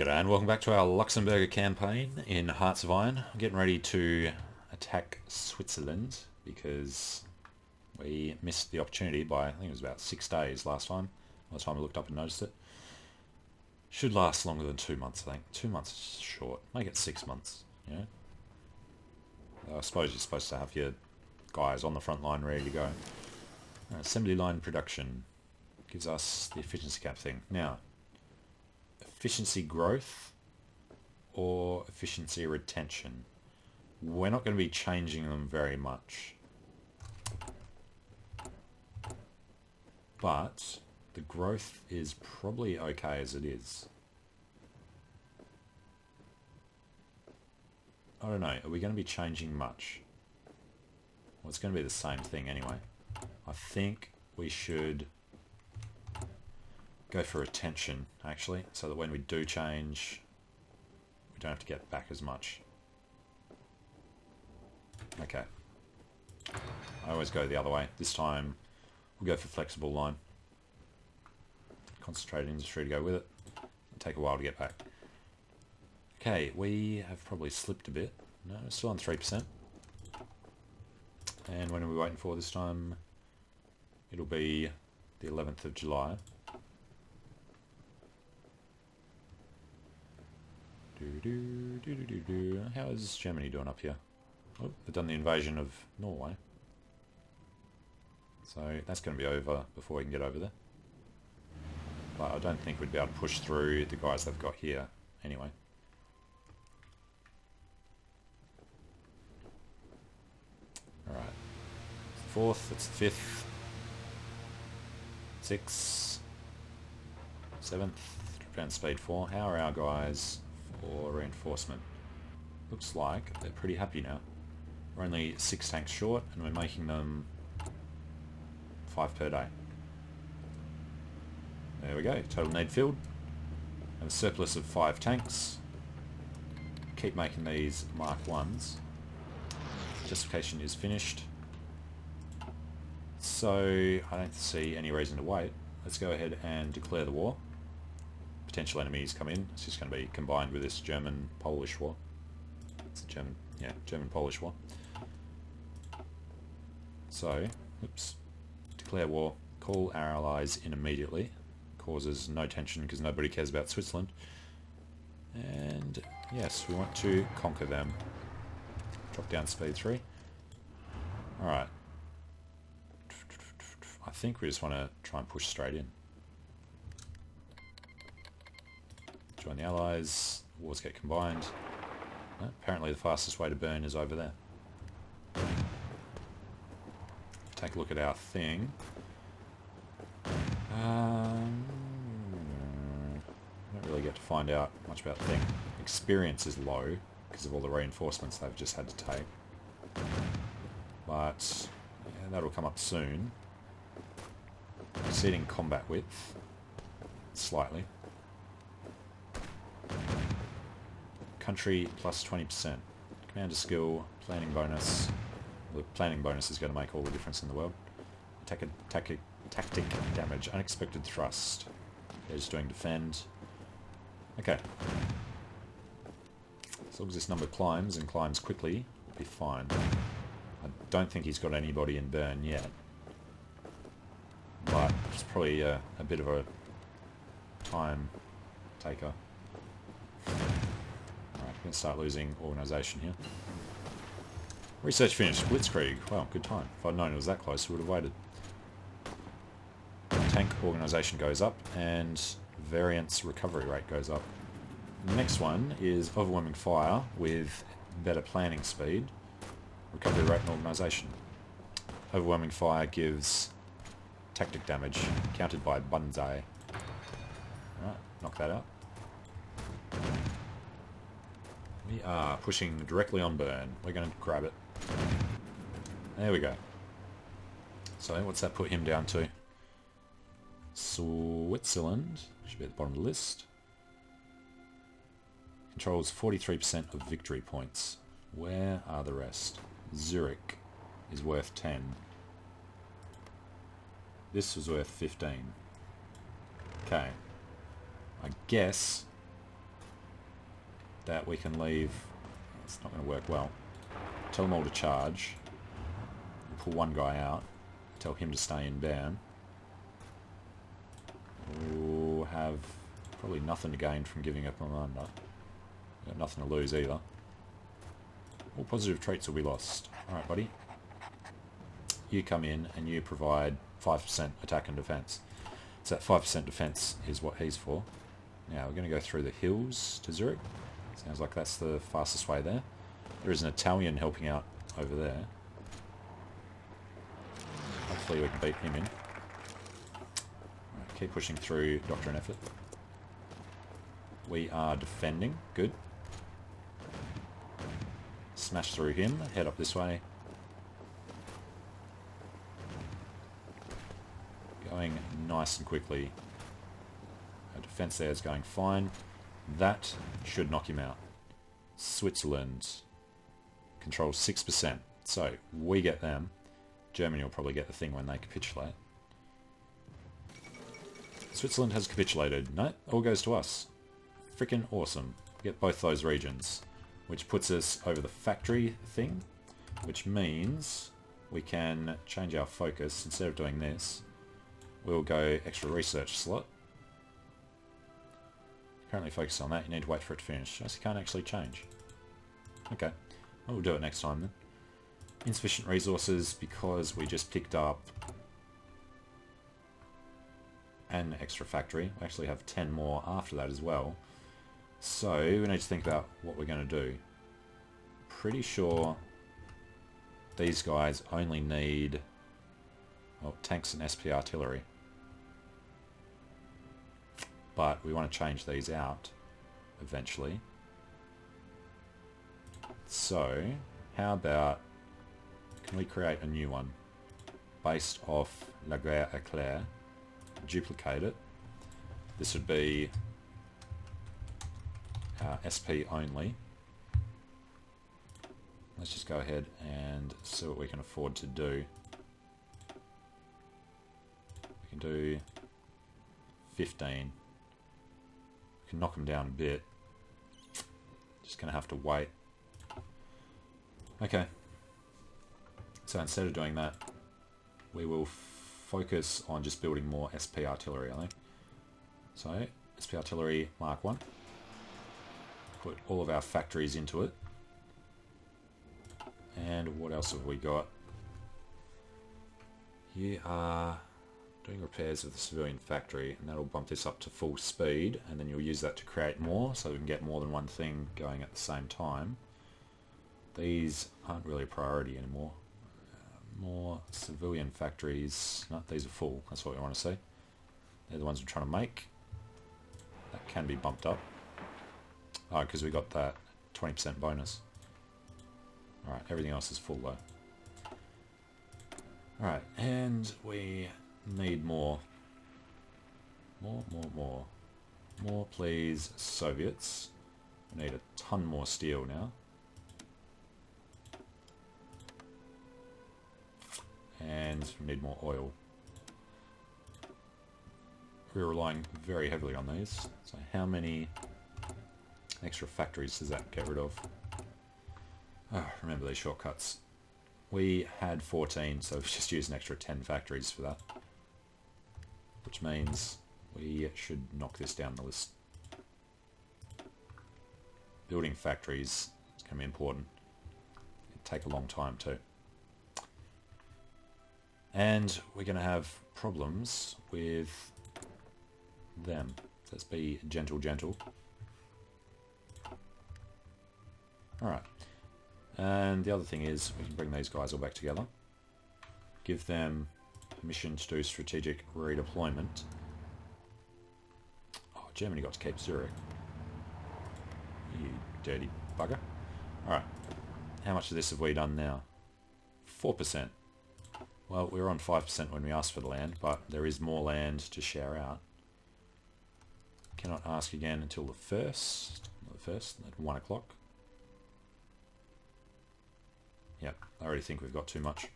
G'day and welcome back to our Luxembourg campaign in Hearts of Iron. I'm getting ready to attack Switzerland because we missed the opportunity by, I think it was about 6 days last time. By the time I looked up and noticed it. Should last longer than 2 months, I think. 2 months is short. Make it 6 months, you know? I suppose you're supposed to have your guys on the front line ready to go. Assembly line production gives us the efficiency cap thing. Now, efficiency growth or efficiency retention. We're not going to be changing them very much. But the growth is probably okay as it is. I don't know, are we going to be changing much? Well, it's going to be the same thing anyway. I think we should go for retention, actually, so that when we do change, we don't have to get back as much. Okay. I always go the other way. This time, we'll go for flexible line. Concentrated industry to go with it. It'll take a while to get back. Okay, we have probably slipped a bit. No, we're still on 3%. And when are we waiting for this time? It'll be the 11th of July. How is Germany doing up here? Oh, they've done the invasion of Norway. So that's going to be over before we can get over there. But I don't think we'd be able to push through the guys they've got here anyway. Alright. It's the 4th, it's the 5th. 6th. 7th. Down speed 4. How are our guys for reinforcement? Looks like they're pretty happy now. We're only 6 tanks short and we're making them 5 per day. There we go, total need filled. Have a surplus of 5 tanks. Keep making these Mark 1s. Justification is finished. So I don't see any reason to wait. Let's go ahead and declare the war. Potential enemies come in. It's just going to be combined with this German-Polish war. It's a German-Polish war. So, oops. Declare war. Call our allies in immediately. Causes no tension because nobody cares about Switzerland. And yes, we want to conquer them. Drop down speed 3. Alright. I think we just want to try and push straight in. Join the allies. Wars get combined. Apparently the fastest way to burn is over there. Take a look at our thing. Don't really get to find out much about the thing. Experience is low because of all the reinforcements they've just had to take. But yeah, that'll come up soon. Exceeding combat width slightly. Country plus 20%. Commander skill, planning bonus. The planning bonus is going to make all the difference in the world. Tactic damage, unexpected thrust. They're just doing defend. Okay. As long as this number climbs and climbs quickly, we'll be fine. I don't think he's got anybody in burn yet. But it's probably a bit of a time taker. We're going to start losing organisation here. Research finished. Blitzkrieg. Wow, good time. If I'd known it was that close, we would have waited. Tank organisation goes up, and variance recovery rate goes up. The next one is overwhelming fire with better planning speed, recovery rate and organisation. Overwhelming fire gives tactic damage, countered by Banzai. Alright, knock that out. We are pushing directly on burn. We're going to grab it. There we go. So what's that put him down to? Switzerland should be at the bottom of the list. Controls 43% of victory points. Where are the rest? Zurich is worth 10. This was worth 15. Okay. I guess that we can leave. It's not going to work well. Tell them all to charge. We'll pull one guy out. Tell him to stay in ban. We'll have probably nothing to gain from giving up on under. Got nothing to lose either. All positive traits will be lost. Alright, buddy. You come in and you provide 5% attack and defense. So that 5% defense is what he's for. Now we're going to go through the hills to Zurich. Sounds like that's the fastest way there. There is an Italian helping out over there. Hopefully we can beat him in. Right, keep pushing through Doctrine Effort. We are defending. Good. Smash through him. Head up this way. Going nice and quickly. Our defense there is going fine. That should knock him out. Switzerland controls 6%. So we get them. Germany will probably get the thing when they capitulate. Switzerland has capitulated. No, all goes to us. Freaking awesome. We get both those regions, which puts us over the factory thing, which means we can change our focus. Instead of doing this, we'll go extra research slot. Currently focus on that. You need to wait for it to finish. So you can't actually change. Okay. Well, we'll do it next time then. Insufficient resources because we just picked up an extra factory. We actually have 10 more after that as well. So we need to think about what we're going to do. Pretty sure these guys only need, well, tanks and SP artillery. But we want to change these out eventually. So how about, can we create a new one based off La Guerre Éclair, duplicate it. This would be SP only. Let's just go ahead and see what we can afford to do. We can do 15. We can knock them down a bit. Just going to have to wait. Okay. So instead of doing that, we will focus on just building more SP artillery, I think. So, SP artillery Mark 1. Put all of our factories into it. And what else have we got? You are doing repairs of the civilian factory, and that'll bump this up to full speed, and then you'll use that to create more, so we can get more than one thing going at the same time. These aren't really a priority anymore. More civilian factories. No, these are full. That's what we want to see. They're the ones we're trying to make. That can be bumped up. Oh, because we got that 20% bonus. Alright, everything else is full though. Alright, and we need more. More, please, Soviets. We need a ton more steel now. And we need more oil. We're relying very heavily on these. So how many extra factories does that get rid of? Oh, remember these shortcuts. We had 14, so we've just used an extra 10 factories for that. Which means we should knock this down the list. Building factories is going to be important. It'll take a long time too. And we're going to have problems with them. So let's be gentle, gentle. Alright. And the other thing is, we can bring these guys all back together. Give them permission to do strategic redeployment. Oh, Germany got to keep Zurich. You dirty bugger. Alright. How much of this have we done now? 4%. Well, we were on 5% when we asked for the land, but there is more land to share out. Cannot ask again until the 1st. The 1st, at 1 o'clock. Yep, I already think we've got too much.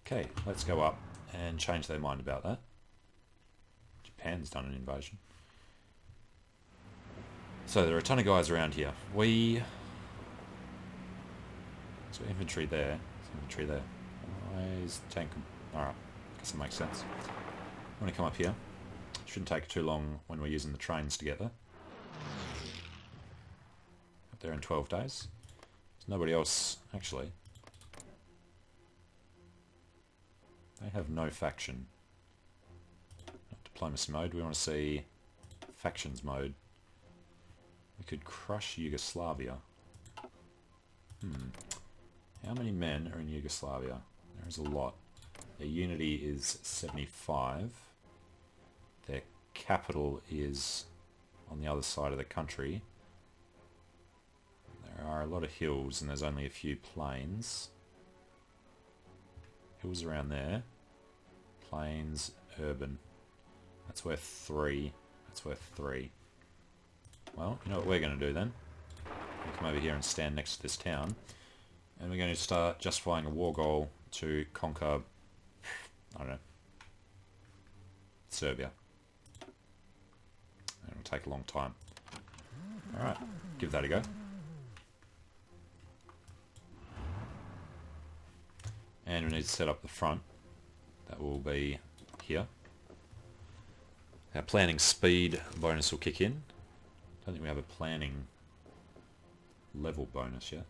Okay, let's go up and change their mind about that. Japan's done an invasion. So there are a ton of guys around here. So infantry there. Infantry there. Why is the tank... Alright, guess it makes sense. I'm going to come up here. Shouldn't take too long when we're using the trains together. Up there in 12 days. There's nobody else, actually. They have no faction. Not diplomacy mode. We want to see factions mode. We could crush Yugoslavia. How many men are in Yugoslavia? There's a lot. Their unity is 75. Their capital is on the other side of the country. There are a lot of hills and there's only a few plains. Hills around there. Plains, urban. That's worth 3. That's worth 3. Well, you know what we're going to do then? We'll come over here and stand next to this town. And we're going to start justifying a war goal to conquer, I don't know, Serbia. And it'll take a long time. Alright, give that a go. And we need to set up the front. That will be here. Our planning speed bonus will kick in. I don't think we have a planning level bonus yet.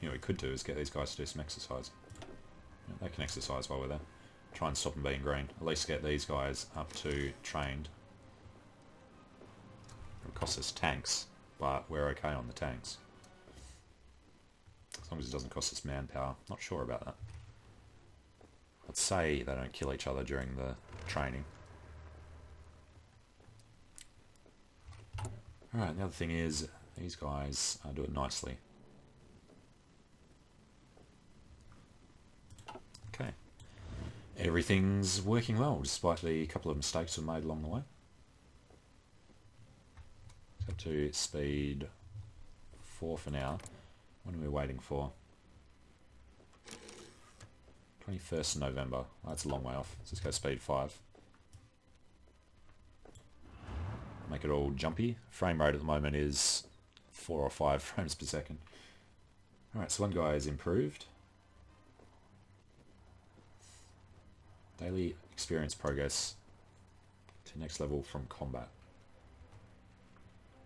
You know what we could do is get these guys to do some exercise. You know, they can exercise while we're there. Try and stop them being green. At least get these guys up to trained. It'll cost us tanks, but we're okay on the tanks. As long as it doesn't cost us manpower. Not sure about that. Let's say they don't kill each other during the training. Alright, the other thing is, these guys do it nicely. Okay. Everything's working well, despite the couple of mistakes we made along the way. Up to speed 4 for now. When are we waiting for? 21st of November. Well, that's a long way off. Let's just go speed 5. Make it all jumpy. Frame rate at the moment is 4 or 5 frames per second. Alright, so one guy is improved. Daily experience progress to next level from combat.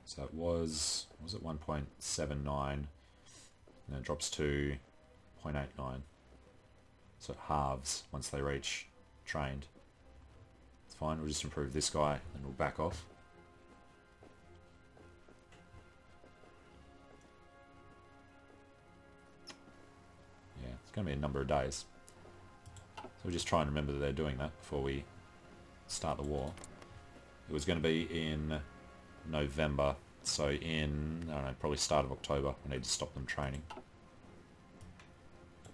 So it was it 1.79 and then it drops to 0.89. So it halves once they reach trained. It's fine, we'll just improve this guy and we'll back off. Yeah, it's going to be a number of days. So we'll just try and remember that they're doing that before we start the war. It was going to be in November, so in, I don't know, probably start of October, we need to stop them training.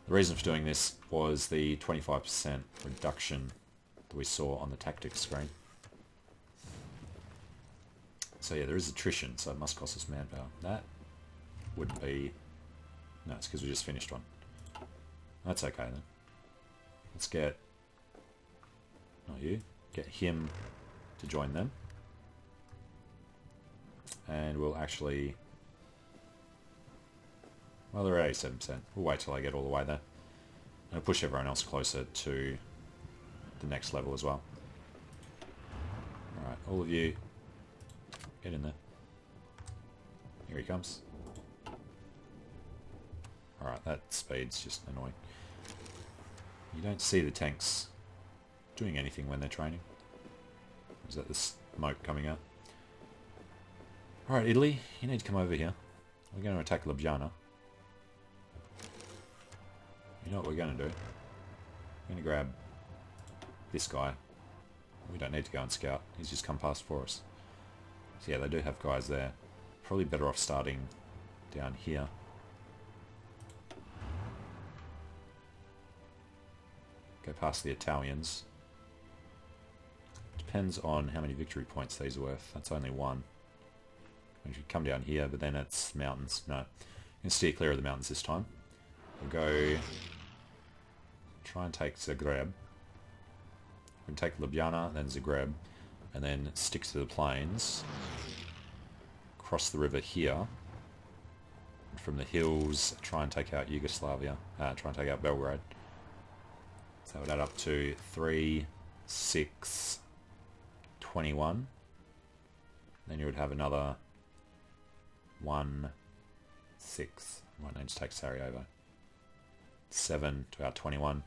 The reason for doing this was the 25% reduction that we saw on the tactics screen. So yeah, there is attrition, so it must cost us manpower. That would be... No, it's because we just finished one. That's okay then. Let's get... Not you. Get him to join them. And we'll actually... Well, they're at 87%. We'll wait till I get all the way there. And I'll push everyone else closer to the next level as well. Alright, all of you, get in there. Here he comes. Alright, that speed's just annoying. You don't see the tanks doing anything when they're training. Is that the smoke coming out? Alright, Italy, you need to come over here. We're going to attack Ljubljana. You know what we're going to do? We're going to grab this guy. We don't need to go and scout. He's just come past for us. So yeah, they do have guys there. Probably better off starting down here. Go past the Italians. Depends on how many victory points these are worth. That's only 1. We should come down here, but then it's mountains. No. I'm going to steer clear of the mountains this time. We'll go... Try and take Zagreb. We can take Ljubljana, then Zagreb. and then stick to the plains, cross the river here, and from the hills try and take out Yugoslavia, try and take out Belgrade. So that would add up to 3, 6, 21. Then you would have another 1, 6. Might need to take Sarajevo. 7 to our 21.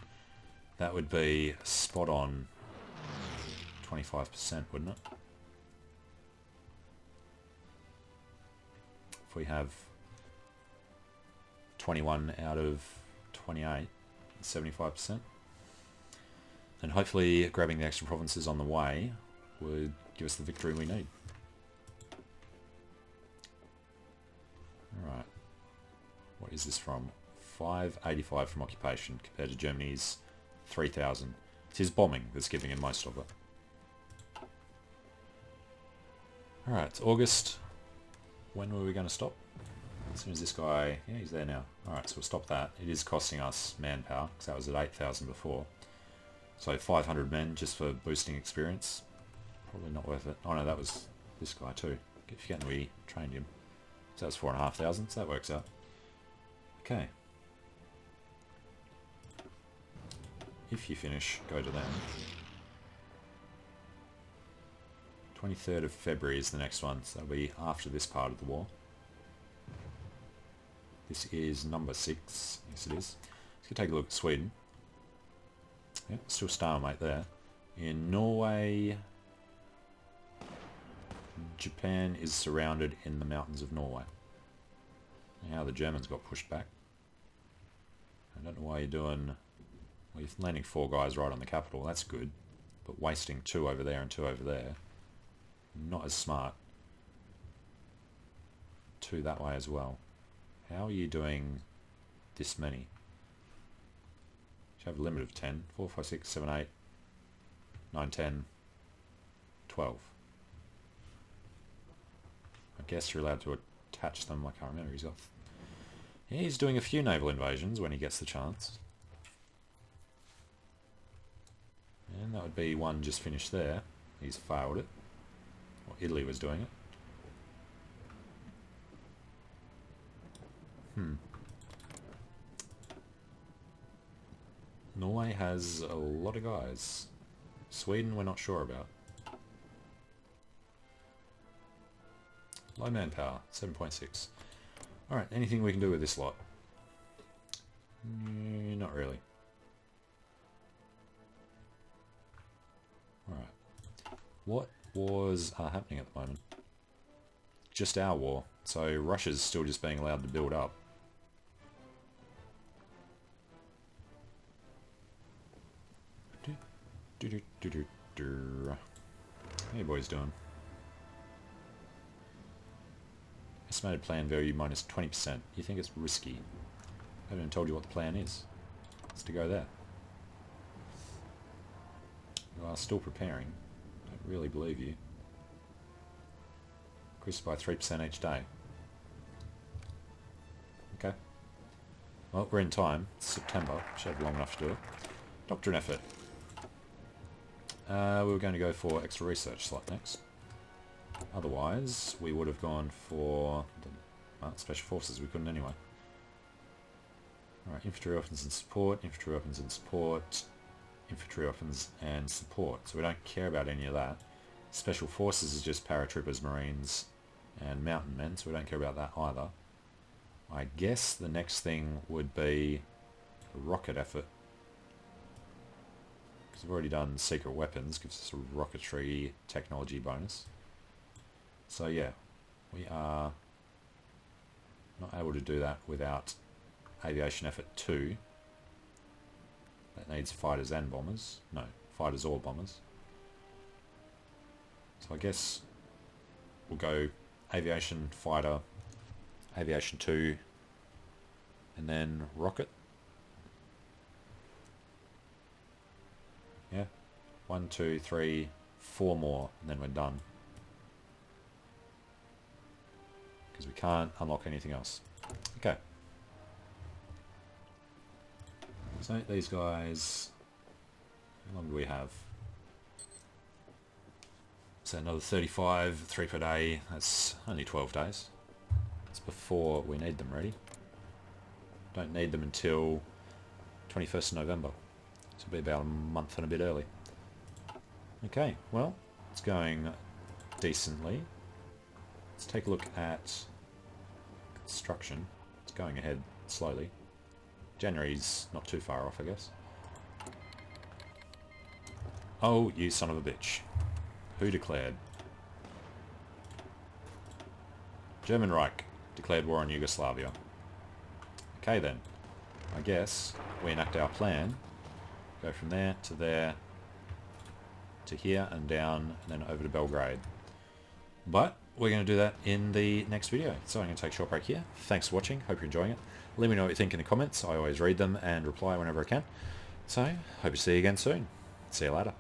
That would be spot on 25%, wouldn't it? If we have 21 out of 28, 75%. And hopefully grabbing the extra provinces on the way would give us the victory we need. Alright. What is this from? 585 from occupation compared to Germany's 3,000. It's his bombing that's giving him most of it. Alright, it's August. When were we going to stop? As soon as this guy... Yeah, he's there now. Alright, so we'll stop that. It is costing us manpower, because that was at 8,000 before. So 500 men just for boosting experience. Probably not worth it. Oh no, that was this guy too. Keep forgetting we trained him. So that was 4,500, so that works out. Okay. If you finish, go to them. 23rd of February is the next one, so that'll be after this part of the war. This is number 6. Yes it is. Let's go take a look at Sweden. Yeah, still stalemate there. In Norway, Japan is surrounded in the mountains of Norway. Now the Germans got pushed back. I don't know why you're doing... Well, you're landing 4 guys right on the capital, that's good. But wasting 2 over there and 2 over there, not as smart. 2 that way as well. How are you doing this many? You have a limit of 10. 4, 5, 6, 7, 8, 9, 10, 12. I guess you're allowed to attach them. I can't remember. He's doing a few naval invasions when he gets the chance. And that would be one just finished there. He's failed it. Well, Italy was doing it. Norway has a lot of guys. Sweden we're not sure about. Low manpower, 7.6. Alright, anything we can do with this lot? Not really. Alright. What wars are happening at the moment? Just our war. So Russia's still just being allowed to build up. How you boys doing? Estimated plan value minus 20%. You think it's risky? I haven't even told you what the plan is. It's to go there. You are still preparing. Don't really believe you. Increase by 3% each day. Okay. Well, we're in time. It's September. Should have long enough to do it. Doctrine effort. We were going to go for extra research slot next. Otherwise, we would have gone for special forces. We couldn't anyway. Alright, infantry weapons and support, infantry weapons and support, infantry weapons and support. So we don't care about any of that. Special forces is just paratroopers, marines, and mountain men, so we don't care about that either. I guess the next thing would be a rocket effort. Because we've already done secret weapons, gives us a rocketry technology bonus. So yeah, we are not able to do that without aviation effort 2. That needs fighters and bombers. No, fighters or bombers. So I guess we'll go aviation, fighter, aviation 2, and then rocket. Yeah, 1, 2, 3, 4 more, and then we're done. Because we can't unlock anything else. Okay. So these guys, how long do we have? So another 35, 3 per day. That's only 12 days. It's before we need them ready. Don't need them until 21st of November. So it'll be about a month and a bit early. Okay, well, it's going decently. Let's take a look at construction. It's going ahead slowly. January's not too far off, I guess. Oh, you son of a bitch. Who declared? German Reich declared war on Yugoslavia. Okay then. I guess we enact our plan. Go from there to here and down and then over to Belgrade. But we're going to do that in the next video. So I'm going to take a short break here. Thanks for watching. Hope you're enjoying it. Let me know what you think in the comments. I always read them and reply whenever I can. So, hope to see you again soon. See you later.